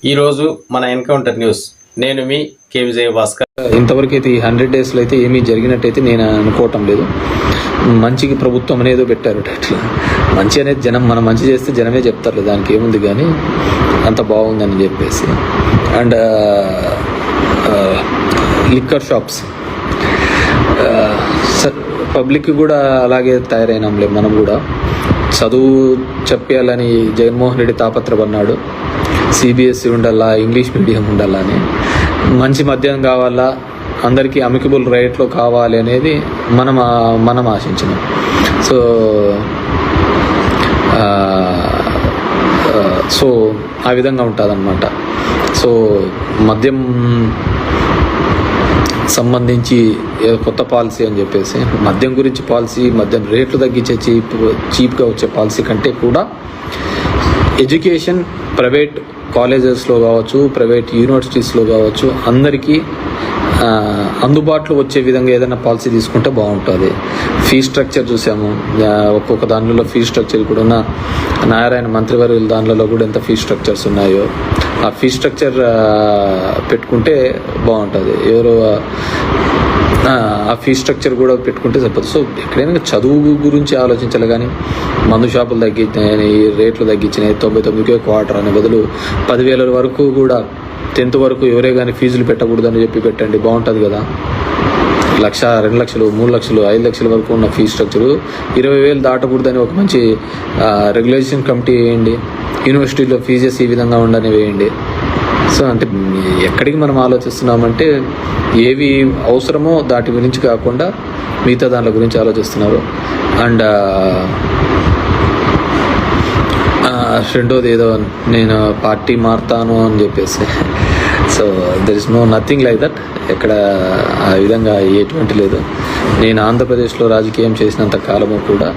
ఈరోజు మన encounter news. నేను మీ కే విజయ భాస్కర్. ఇంతవరకు అయితే ఈ 100 డేస్లో అయితే ఏమీ జరిగినట్టయితే నేను అనుకోవటం లేదు. మంచికి ప్రభుత్వం అనేది పెట్టారు అట్లా. మంచి అనేది జనం, మనం మంచి చేస్తే జనమే చెప్తారు, దానికి ఏముంది కానీ అంత బాగుందని చెప్పేసి. అండ్ లిక్కర్ షాప్స్ పబ్లిక్ కూడా అలాగే తయారైనాంలే. మనం కూడా చదువు చెప్పాలని జగన్మోహన్ రెడ్డి తాపత్రపన్నాడు. సిబిఎస్ఈ ఉండాలా, ఇంగ్లీష్ మీడియం ఉండాలా అని. మంచి మద్యం కావాలా, అందరికీ అమికబుల్ రేట్లో కావాలి అనేది మనం ఆశించినాం. సో ఆ విధంగా ఉంటుందన్నమాట. సో మద్యం సంబంధించి కొత్త పాలసీ అని చెప్పేసి, మద్యం గురించి పాలసీ, మద్యం రేట్లు తగ్గించే చీప్గా వచ్చే పాలసీ కంటే కూడా ఎడ్యుకేషన్ ప్రైవేట్ కాలేజెస్లో కావచ్చు, ప్రైవేట్ యూనివర్సిటీస్లో కావచ్చు, అందరికీ అందుబాటులో వచ్చే విధంగా ఏదైనా పాలసీ తీసుకుంటే బాగుంటుంది. ఫీ స్ట్రక్చర్ చూసాము, ఒక్కొక్క దానిలో ఫీ స్ట్రక్చర్ కూడా ఉన్న నారాయణ మంత్రివర్యుల దానిలో కూడా ఎంత ఫీ స్ట్రక్చర్స్ ఉన్నాయో ఆ ఫీ స్ట్రక్చర్ పెట్టుకుంటే బాగుంటుంది. ఆ ఫీ స్ట్రక్చర్ కూడా పెట్టుకుంటే సరిపోతుంది. సో ఎక్కడైనా చదువు గురించి ఆలోచించాలి కానీ మందు షాపులు తగ్గించినాయి, రేట్లు తగ్గించినాయి, 99కే క్వార్టర్ అనే బదులు 10,000 వరకు కూడా 10th వరకు ఎవరే కానీ ఫీజులు పెట్టకూడదని చెప్పి పెట్టండి, బాగుంటుంది కదా. 1,00,000, 2,00,000, 3,00,000, 5,00,000 వరకు ఉన్న ఫీ స్ట్రక్చరు 20,000 దాటకూడదని ఒక మంచి రెగ్యులేషన్ కమిటీ వేయండి. యూనివర్సిటీలో ఫీజెస్ ఈ విధంగా ఉండని వేయండి. సో అంటే ఎక్కడికి మనం ఆలోచిస్తున్నామంటే ఏవి అవసరమో దాటి గురించి కాకుండా మిగతా దానిల గురించి ఆలోచిస్తున్నారు. అండ్ రెండోది ఏదో నేను పార్టీ మారుతాను అని చెప్పేసి. So there is nothing like that. ఎక్కడ ఆ విధంగా ఎటువంటి లేదు. నేను ఆంధ్రప్రదేశ్లో రాజకీయం చేసినంత కాలము కూడా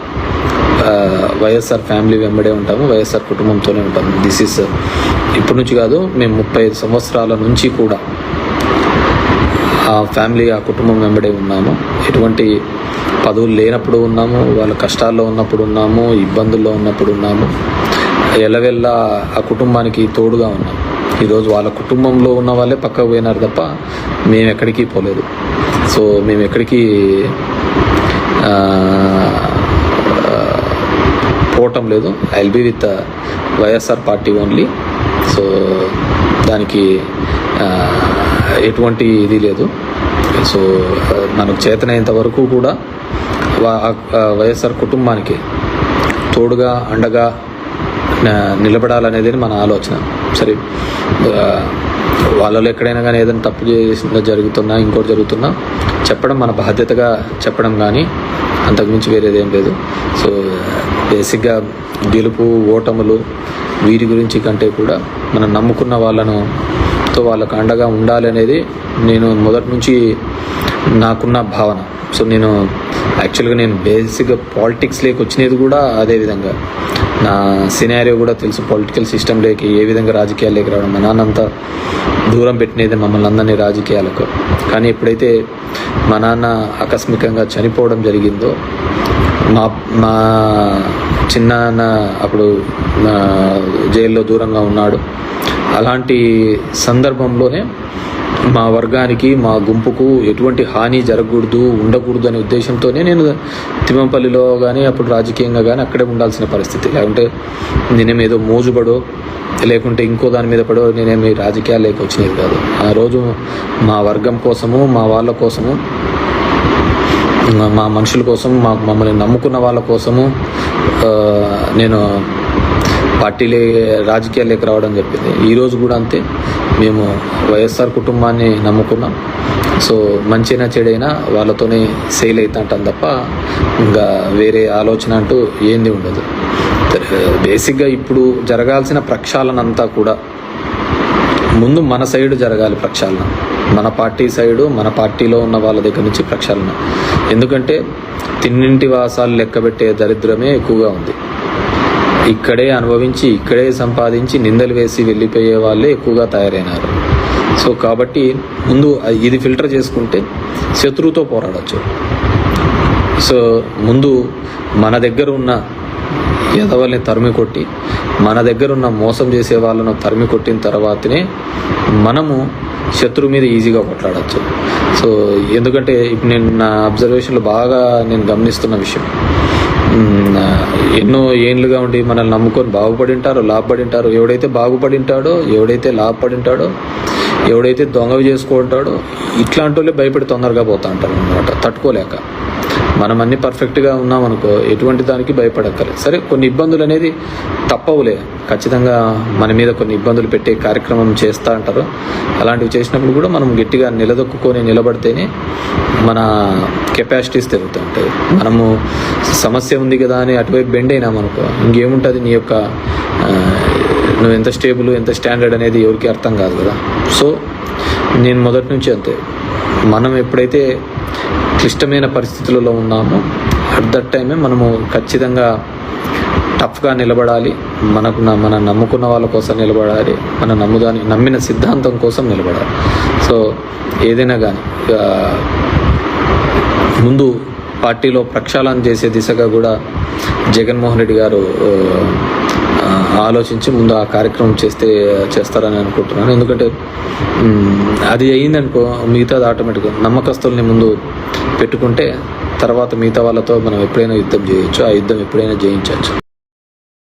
వైఎస్ఆర్ ఫ్యామిలీ వెంబడే ఉంటాము, వైఎస్ఆర్ కుటుంబంతోనే ఉంటాము. దిస్ ఈస్ ఇప్పటి నుంచి కాదు, మేము 35 సంవత్సరాల నుంచి కూడా ఆ ఫ్యామిలీ, ఆ కుటుంబం వెంబడే ఉన్నాము. ఎటువంటి పదవులు లేనప్పుడు ఉన్నాము, వాళ్ళ కష్టాల్లో ఉన్నప్పుడు ఉన్నాము, ఇబ్బందుల్లో ఉన్నప్పుడు ఉన్నాము. ఎలవెల్లా ఆ కుటుంబానికి తోడుగా ఉన్నాము. ఈరోజు వాళ్ళ కుటుంబంలో ఉన్న వాళ్ళే పక్కకు పోయినారు తప్ప మేము ఎక్కడికి పోలేదు. సో మేము ఎక్కడికి పోవటం లేదు. I will be with YSR party only. So దానికి ఎటువంటి ఇది లేదు. సో మనకు చేతనైనంత వరకు కూడా వైఎస్ఆర్ కుటుంబానికి తోడుగా అండగా నిలబడాలనేది మన ఆలోచన. సరే, వాళ్ళలో ఎక్కడైనా కానీ ఏదైనా తప్పు చేసిన జరుగుతున్నా, ఇంకోటి జరుగుతున్నా చెప్పడం మన బాధ్యతగా చెప్పడం, కానీ అంతకుమించి వేరేది ఏం లేదు. సో బేసిక్గా గెలుపు ఓటములు వీటి గురించి కంటే కూడా మనం నమ్ముకున్న వాళ్ళకు అండగా ఉండాలి అనేది నేను మొదటి నుంచి నాకున్న భావన. సో నేను యాక్చువల్గా బేసిక్గా పాలిటిక్స్లోకి వచ్చినది కూడా అదే విధంగా. నా సినారియో కూడా తెలుసు, పొలిటికల్ సిస్టంలోకి ఏ విధంగా రాజకీయాల్లోకి రావడం. మా నాన్న అంతా దూరం పెట్టినది మమ్మల్ని అందరినీ రాజకీయాలకు. కానీ ఎప్పుడైతే మా నాన్న ఆకస్మికంగా చనిపోవడం జరిగిందో, మా చిన్నాన్న అప్పుడు జైల్లో దూరంగా ఉన్నాడు. అలాంటి సందర్భంలోనే మా వర్గానికి, మా గుంపుకు ఎటువంటి హాని జరగకూడదు, ఉండకూడదు అనే ఉద్దేశంతోనే నేను తిమ్మంపల్లిలో కానీ అప్పుడు రాజకీయంగా కానీ అక్కడే ఉండాల్సిన పరిస్థితి. లేకుంటే నేనేమేదో మోజుపడో లేకుంటే ఇంకో దాని మీద పడో నేనేమి రాజకీయాల్లోకి వచ్చినది కాదు. ఆ రోజు మా వర్గం కోసము, మా వాళ్ళ కోసము, మా మనుషుల కోసం, మమ్మల్ని నమ్ముకున్న వాళ్ళ కోసము నేను రాజకీయాల్లోకి రావడం చెప్పింది. ఈరోజు కూడా అంతే. మేము వైఎస్ఆర్ కుటుంబాన్ని నమ్ముకున్నాం. సో మంచైనా చెడైనా వాళ్ళతోనే సెయిల్ అవుతుంటాం తప్ప ఇంకా వేరే ఆలోచన అంటూ ఏంది ఉండదు. బేసిక్గా ఇప్పుడు జరగాల్సిన ప్రక్షాళన అంతా కూడా ముందు మన సైడ్ జరగాలి. ప్రక్షాళన మన పార్టీ సైడు, మన పార్టీలో ఉన్న వాళ్ళ దగ్గర నుంచి ప్రక్షాళన. ఎందుకంటే తిన్నింటి వాసాలు లెక్కబెట్టే దరిద్రమే ఎక్కువగా ఉంది. ఇక్కడే అనుభవించి, ఇక్కడే సంపాదించి నిందలు వేసి వెళ్ళిపోయే వాళ్ళే ఎక్కువగా తయారైనారు. సో కాబట్టి ముందు ఇది ఫిల్టర్ చేసుకుంటే శత్రువుతో పోరాడచ్చు. సో ముందు మన దగ్గర ఉన్న ఎదవల్ని తరిమి కొట్టి మన దగ్గర ఉన్న మోసం చేసే వాళ్ళను తరిమి కొట్టిన తర్వాతనే మనము శత్రువు మీద ఈజీగా కొట్లాడచ్చు. సో ఎందుకంటే ఇప్పుడు నేను నా అబ్జర్వేషన్లో బాగా నేను గమనిస్తున్న విషయం, ఎన్నో ఏండ్లుగా ఉండి మనల్ని నమ్ముకొని బాగుపడి ఉంటారో లాభపడి ఉంటారో, ఎవడైతే బాగుపడి ఉంటాడో, ఎవడైతే లాభపడి ఉంటాడో, ఎవడైతే దొంగవి చేసుకుంటాడో ఇట్లాంటి వాళ్ళే భయపడి తొందరగా పోతా ఉంటారు అనమాట, తట్టుకోలేక. మనం అన్ని పర్ఫెక్ట్గా ఉన్నామనుకో ఎటువంటి దానికి భయపడక్కర్లేదు. సరే కొన్ని ఇబ్బందులు అనేది తప్పవులే, ఖచ్చితంగా మన మీద కొన్ని ఇబ్బందులు పెట్టే కార్యక్రమం చేస్తూ అంటారు. అలాంటివి చేసినప్పుడు కూడా మనం గట్టిగా నిలదొక్కుని నిలబడితేనే మన కెపాసిటీస్ పెరుగుతూ ఉంటాయి. మనము సమస్య ఉంది కదా అని అటువైపు బెండ్ అయినామనుకో ఇంకేముంటుంది, నీ యొక్క నువ్వు ఎంత స్టేబుల్ ఎంత స్టాండర్డ్ అనేది ఎవరికి అర్థం కాదు కదా. సో నేను మొదటి నుంచి అంతే, మనం ఎప్పుడైతే క్లిష్టమైన పరిస్థితులలో ఉన్నామో అట్ దట్ టైమే మనము ఖచ్చితంగా టఫ్గా నిలబడాలి, మన నమ్ముకున్న వాళ్ళ కోసం నిలబడాలి, మన నమ్మిన సిద్ధాంతం కోసం నిలబడాలి. సో ఏదైనా కానీ ముందు పార్టీలో ప్రక్షాళన చేసే దిశగా కూడా జగన్మోహన్ రెడ్డి గారు ఆలోచించి ముందు ఆ కార్యక్రమం చేస్తారని అనుకుంటున్నాను. ఎందుకంటే అది అయ్యిందనుకో మిగతాది ఆటోమేటిక్గా నమ్మకస్తుల్ని ముందు పెట్టుకుంటే తర్వాత మిగతా వాళ్ళతో మనం ఎప్పుడైనా యుద్ధం చేయొచ్చు, ఆ యుద్ధం ఎప్పుడైనా జయించవచ్చు.